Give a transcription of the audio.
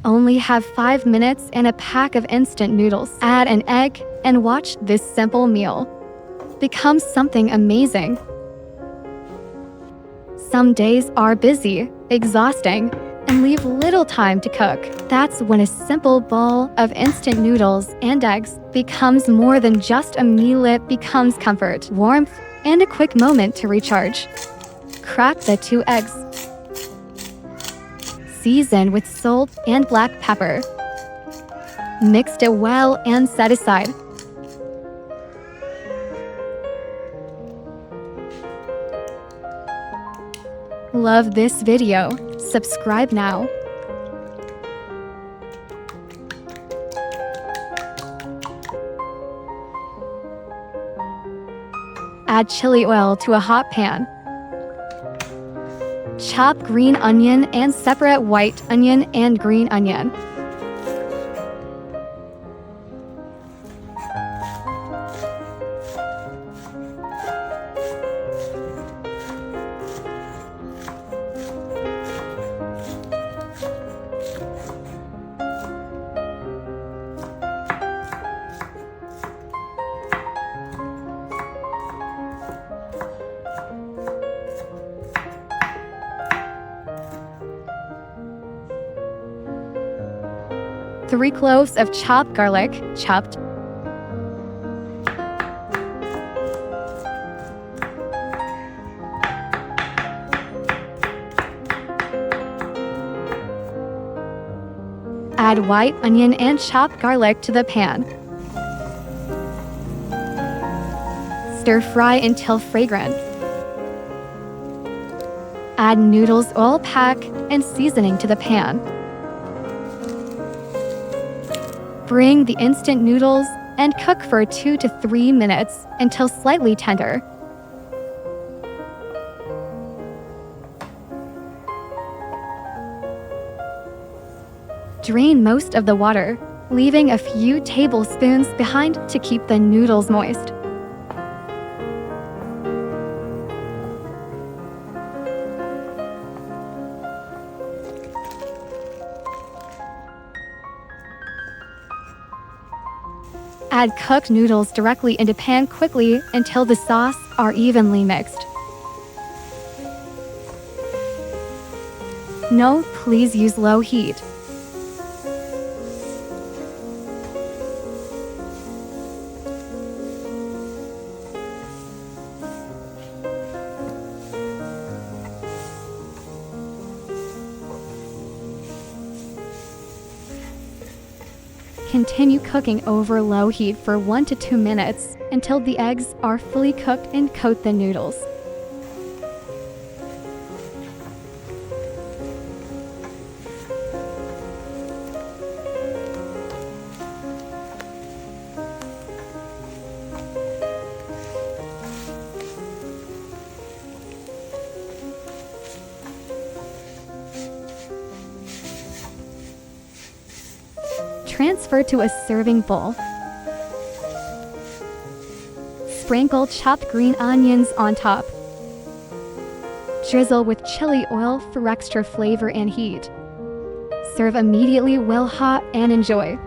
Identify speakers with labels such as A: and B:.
A: only have 5 minutes and a pack of instant noodles. Add an egg and watch this simple meal become something amazing. Some days are busy, exhausting, and leave little time to cook. That's when a simple bowl of instant noodles and eggs becomes more than just a meal. It becomes comfort, warmth, and a quick moment to recharge. Crack the 2 eggs. Season with salt and black pepper. Mix it well and set aside. Love this video? Subscribe now. Add chili oil to a hot pan. Chop green onion and separate white onion and green onion. Three cloves of chopped garlic, chopped. Add white onion and chopped garlic to the pan. Stir fry until fragrant. Add noodles oil pack and seasoning to the pan. Bring the instant noodles and cook for 2 to 3 minutes until slightly tender. Drain most of the water, leaving a few tablespoons behind to keep the noodles moist. Add cooked noodles directly into pan quickly until the sauce are evenly mixed. No, please use low heat. Continue cooking over low heat for 1 to 2 minutes until the eggs are fully cooked and coat the noodles. Transfer to a serving bowl. Sprinkle chopped green onions on top. Drizzle with chili oil for extra flavor and heat. Serve immediately while hot and enjoy.